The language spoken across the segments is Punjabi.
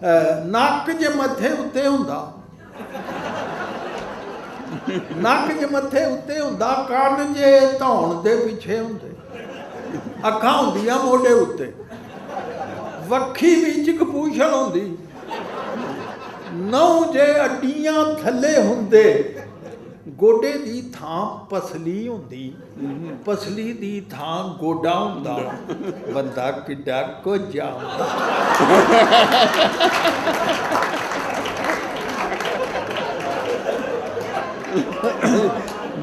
ਨੱਕ ਜੇ ਮੱਥੇ ਉੱਤੇ ਹੁੰਦਾ, ਨੱਕ ਜੇ ਮੱਥੇ ਉੱਤੇ ਹੁੰਦਾ, ਕੰਨ ਜੇ ਧੌਣ ਦੇ ਪਿੱਛੇ ਹੁੰਦੇ, ਅੱਖਾਂ ਹੁੰਦੀਆਂ ਮੋਢੇ ਉੱਤੇ, ਵੱਖੀ ਵਿੱਚ ਕਪੂਸ਼ਲ ਹੁੰਦੀ, ਨਹੁੰ ਜੇ ਅੱਡੀਆਂ ਥੱਲੇ ਹੁੰਦੇ, ਗੋਡੇ ਦੀ ਥਾਂ ਪਸਲੀ ਹੁੰਦੀ, ਪਸਲੀ ਦੀ ਥਾਂ ਗੋਡਾ ਹੁੰਦਾ, ਬੰਦਾ ਕਿੱਡਾ ਕੁਝ ਆਉਂਦਾ।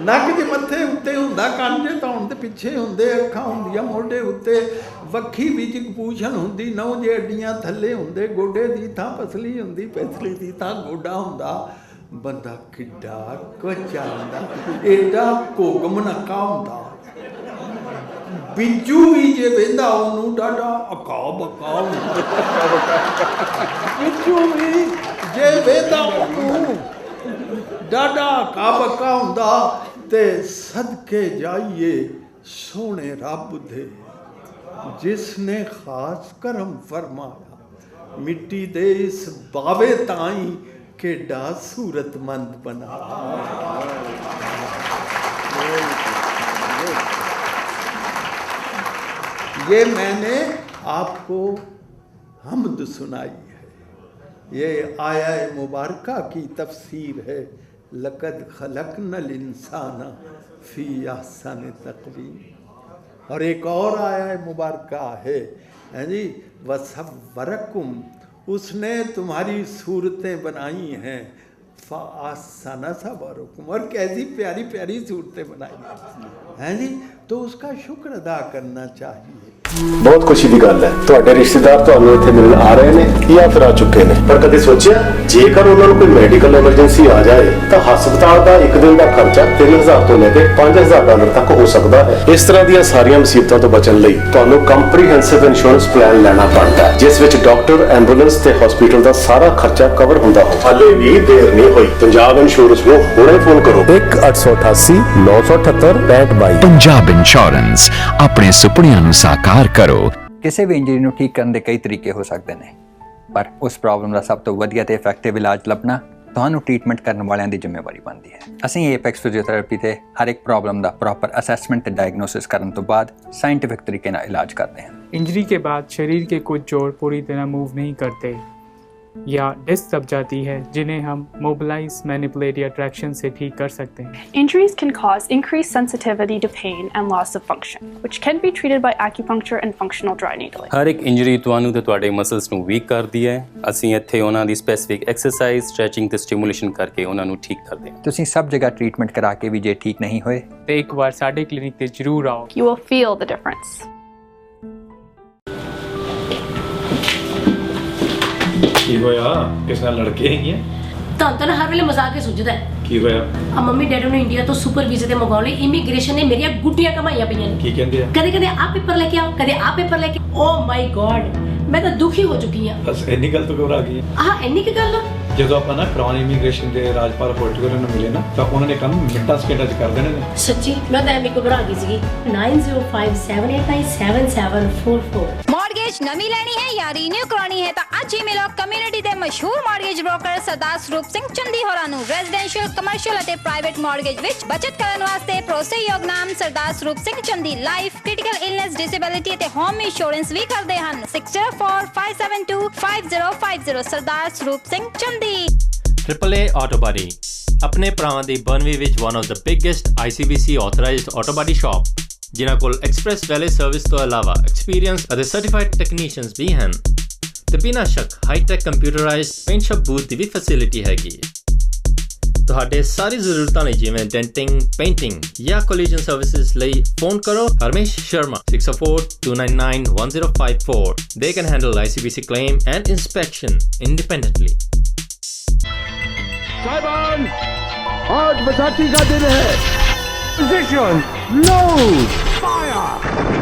ਨੱਕ ਦੇ ਮੱਥੇ ਉੱਤੇ ਹੁੰਦਾ, ਕੰਨ ਦੇ ਧੌਣ ਦੇ ਪਿੱਛੇ ਹੁੰਦੇ, ਅੱਖਾਂ ਹੁੰਦੀਆਂ ਮੋਢੇ ਉੱਤੇ, ਵੱਖੀ ਵਿੱਚ ਕਪੂਸ਼ਲ ਹੁੰਦੀ, ਨਹੁੰ ਜੇ ਅੱਡੀਆਂ ਥੱਲੇ ਹੁੰਦੇ, ਗੋਡੇ ਦੀ ਥਾਂ ਪਸਲੀ ਹੁੰਦੀ, ਪਸਲੀ ਦੀ ਥਾਂ ਗੋਡਾ ਹੁੰਦਾ, ਬੰਦਾ ਕਿੱਡਾ ਕੁਝ ਆਉਂਦਾ, ਏਡਾ ਘੁੱਗ ਮਨੱਕਾ ਹੁੰਦਾ। ਬਿੱਜੂ ਵੀ ਜੇ ਵਹਿੰਦਾ ਉਹਨੂੰ ਡਾਢਾ ਅਕਾ ਬਕਾ ਹੁੰਦਾ, ਬਿੱਜੂ ਵੀ ਜੇ ਵਹਿੰਦਾ ਉਹਨੂੰ ਡਾਢਾ ਅਕਾ ਬਕਾ ਹੁੰਦਾ। ਤੇ ਸਦਕੇ ਜਾਈਏ ਸੋਹਣੇ ਰੱਬ ਦੇ, ਜਿਸ ਨੇ ਖਾਸ ਕਰਮ ਫਰਮਾਇਆ, ਮਿੱਟੀ ਦੇ ਇਸ ਬਾਵੇ ਤਾਈ केडा सूरतमंद बना। ये मैंने आपको हम्द सुनाई है, ये आया मुबारका की तफसीर है, लक़द खलक़नल इंसान फ़ी अहसन तक़वीम। और एक और आया मुबारका है जी, वसव्वरकुम, उसने तुम्हारी सूरतें बनाई हैं, फ़अहसन सवरकुम, और कैसी प्यारी प्यारी सूरतें बनाई हैं जी। तो उसका शुक्र अदा करना चाहिए। बहुत खुशी की गल है, ਤੁਹਾਡੇ ਰਿਸ਼ਤੇਦਾਰ ਤੁਹਾਨੂੰ ਇੱਥੇ ਮਿਲਣ ਆ ਰਹੇ ਨੇ ਜਾਂ ਫਿਰ ਆ ਚੁੱਕੇ ਨੇ, ਪਰ ਕਦੇ ਸੋਚਿਆ ਜੇਕਰ ਉਹਨਾਂ ਨੂੰ ਕੋਈ ਮੈਡੀਕਲ ਐਮਰਜੈਂਸੀ ਆ ਜਾਏ ਤਾਂ ਹਸਪਤਾਲ ਦਾ ਇੱਕ ਦਿਨ ਦਾ ਖਰਚਾ 3000 ਤੋਂ ਲੈ ਕੇ $5000 ਤੱਕ ਹੋ ਸਕਦਾ ਹੈ। ਇਸ ਤਰ੍ਹਾਂ ਦੀਆਂ ਸਾਰੀਆਂ ਮੁਸੀਬਤਾਂ ਤੋਂ ਬਚਣ ਲਈ ਤੁਹਾਨੂੰ ਕੰਪਰੀਹੈਂਸਿਵ ਇੰਸ਼ੋਰੈਂਸ ਪਲਾਨ ਲੈਣਾ ਪੈਂਦਾ ਹੈ, ਜਿਸ ਵਿੱਚ ਡਾਕਟਰ, ਐਂਬੂਲੈਂਸ ਤੇ ਹਸਪੀਟਲ ਦਾ ਸਾਰਾ ਖਰਚਾ ਕਵਰ ਹੁੰਦਾ ਹੋ। ਹਾਲੇ ਵੀ ਦੇਰ ਨਹੀਂ ਹੋਈ, ਪੰਜਾਬ ਇੰਸ਼ੋਰੈਂਸ ਨੂੰ ਹੁਣੇ ਫੋਨ ਕਰੋ 1888 978 6522। ਪੰਜਾਬ ਇੰਸ਼ੋਰੈਂਸ, ਆਪਣੇ ਸੁਪਨਿਆਂ ਨੂੰ ਸਾਕਾਰ ਕਰੋ। ਕਿਸੇ ਵੀ ਇੰਜਰੀ ਨੂੰ ਠੀਕ ਕਰਨ ਦੇ ਕਈ ਤਰੀਕੇ ਹੋ ਸਕਦੇ ਨੇ, ਪਰ ਉਸ ਪ੍ਰੋਬਲਮ ਦਾ ਸਭ ਤੋਂ ਵਧੀਆ ਤੇ ਇਫੈਕਟਿਵ ਇਲਾਜ ਲੱਭਣਾ ਤੁਹਾਨੂੰ ਟ੍ਰੀਟਮੈਂਟ ਕਰਨ ਵਾਲਿਆਂ ਦੀ ਜ਼ਿੰਮੇਵਾਰੀ ਬਣਦੀ ਹੈ। ਅਸੀਂ ਏਪੈਕਸ ਫਿਜ਼ੀਓਥੈਰੇਪੀ ਤੇ ਹਰ ਇੱਕ ਪ੍ਰੋਬਲਮ ਦਾ ਪ੍ਰੋਪਰ ਅਸੈਸਮੈਂਟ ਤੇ ਡਾਇਗਨੋਸਿਸ ਕਰਨ ਤੋਂ ਬਾਅਦ ਸਾਇੰਟਿਫਿਕ ਤਰੀਕੇ ਨਾਲ ਇਲਾਜ ਕਰਦੇ ਹਾਂ। इंजरी के बाद शरीर के कुछ जोड़ पूरी तरह मूव नहीं करते या डिस्क दब जाती है, जिन्हें हम मोबिलाइज, मैनिपुलेट या ट्रैक्शन से ठीक कर सकते हैं। Injuries can cause increased sensitivity to pain and loss of function, which can be treated by acupuncture and functional dry needling. ਹਰ ਇੱਕ ਇੰਜਰੀ ਤੁਹਾਨੂੰ ਤੇ ਤੁਹਾਡੇ ਮਸਲਸ ਨੂੰ ਵੀਕ ਕਰਦੀ ਹੈ। ਅਸੀਂ ਇੱਥੇ ਉਹਨਾਂ ਦੀ ਸਪੈਸੀਫਿਕ ਐਕਸਰਸਾਈਜ਼, ਸਟ੍ਰੈਚਿੰਗ ਤੇ ਸਟੀਮੂਲੇਸ਼ਨ ਕਰਕੇ ਉਹਨਾਂ ਨੂੰ ਠੀਕ ਕਰਦੇ ਹਾਂ। ਤੁਸੀਂ ਸਭ ਜਗ੍ਹਾ ਟ੍ਰੀਟਮੈਂਟ ਕਰਾ ਕੇ ਵੀ ਜੇ ਠੀਕ ਨਹੀਂ ਹੋਏ तो एक बार साडे क्लिनिक ते जरूर आओ। You will feel the difference. ਕੀ ਹੋਇਆ? ਕਿਸ ਨਾਲ ਲੜ ਕੇ ਆਈ ਹੈ? ਤੁਹਾਨੂੰ ਤਾਂ ਹਰ ਵੇਲੇ ਮਜ਼ਾਕ ਹੀ ਸੁਝਦਾ ਹੈ। ਕੀ ਹੋਇਆ? ਆ ਮੰਮੀ ਡੈਡੀ ਨੂੰ ਇੰਡੀਆ ਤੋਂ ਸੁਪਰ ਵੀਜ਼ੇ ਤੇ ਮੰਗਾਉਣ ਲਈ ਇਮੀਗ੍ਰੇਸ਼ਨ ਨੇ ਮੇਰੀਆਂ ਗੁੱਡੀਆਂ ਕਮਾਈਆਂ ਪਈਆਂ ਨੇ। ਕੀ ਕਹਿੰਦੇ ਆ? ਕਦੇ ਕਦੇ ਆ ਪੇਪਰ ਲੈ ਕੇ ਆਓ, ਕਦੇ ਆ ਪੇਪਰ ਲੈ ਕੇ। ਓ ਮਾਈ ਗॉड, ਮੈਂ ਤਾਂ ਦੁਖੀ ਹੋ ਚੁੱਕੀ ਹਾਂ। ਬਸ ਇੰਨੀ ਗੱਲ ਤੋਂ ਘਬਰਾ ਗਈ ਹੈ? ਆਹ ਇੰਨੀ ਕੀ ਗੱਲ ਆ? ਜਦੋਂ ਆਪਾਂ ਨਾ ਕਰਾਉਣ ਇਮੀਗ੍ਰੇਸ਼ਨ ਦੇ ਰਾਜਪਾਲ ਹੋਟਲ ਨੂੰ ਮਿਲੇ ਨਾ, ਤਾਂ ਉਹਨਾਂ ਨੇ ਕੰਮ ਮਿੰਟਾਂ ਸਕਿੰਟਾਂ 'ਚ ਕਰ ਦੇਣੇ ਨੇ। ਸੱਚੀ ਮੈਂ ਤਾਂ ਐਵੇਂ ਘਬਰਾ ਗਈ ਸੀਗੀ। 9057897744। मॉर्गेज नवी लेनी है या रीन्यू करानी है तो आज ही मिलो कम्युनिटी ਦੇ ਮਸ਼ਹੂਰ ਮॉर्गेज ਬ੍ਰੋਕਰ ਸਰਦਾਰ ਸਰੂਪ ਸਿੰਘ ਚੰਦੀ ਹੋਰਾਂ ਨੂੰ। ਰੈਜ਼ੀਡੈਂਸ਼ੀਅਲ, ਕਮਰਸ਼ੀਅਲ ਅਤੇ ਪ੍ਰਾਈਵੇਟ ਮॉर्गेज ਵਿੱਚ ਬਚਤ ਕਰਨ ਵਾਸਤੇ ਭਰੋਸੇਯੋਗ ਨਾਮ Sardar Saroop Singh Chandi. Life, critical illness, disability ਅਤੇ ਹੋਮ ਇੰਸ਼ੋਰੈਂਸ ਵੀ ਕਰਦੇ ਹਨ। 6045725050 ਸਰਦਾਰ Saroop Singh ਚੰਦੀ। AAA Auto Body, ਆਪਣੇ ਭਰਾਵਾਂ ਦੀ ਬਰਨਵੀ ਵਿੱਚ one of the biggest ICBC authorized auto body shop, ਜਿਨ੍ਹਾਂ ਕੋਲ ਐਕਸਪ੍ਰੈਸ ਵੈਲੇ ਸਰਵਿਸ ਤੋਂ ਇਲਾਵਾ ਐਕਸਪੀਰੀਅੰਸ ਅਤੇ ਸਰਟੀਫਾਈਡ ਟੈਕਨੀਸ਼ੀਅਨਸ ਵੀ ਹਨ, ਤੇ ਬਿਨਾਂ ਸ਼ੱਕ high tech computerised paint shop booth ਦੀ ਵੀ ਫੈਸਿਲਿਟੀ ਹੈਗੀ ਹੈ। ਤੁਹਾਡੇ ਸਾਰੀ ਜ਼ਰੂਰਤਾਂ ਲਈ ਜਿਵੇਂ ਡੈਂਟਿੰਗ, ਪੇਂਟਿੰਗ ਜਾਂ ਕੋਲੀਜਨ ਸਰਵਿਸਿਜ਼ ਲਈ ਫੋਨ ਕਰੋ Harmesh Sharma 6042991054. They can handle ICBC claim and inspection independently. साहिबान, आज बैसाखी का दिन है। Position, load, fire.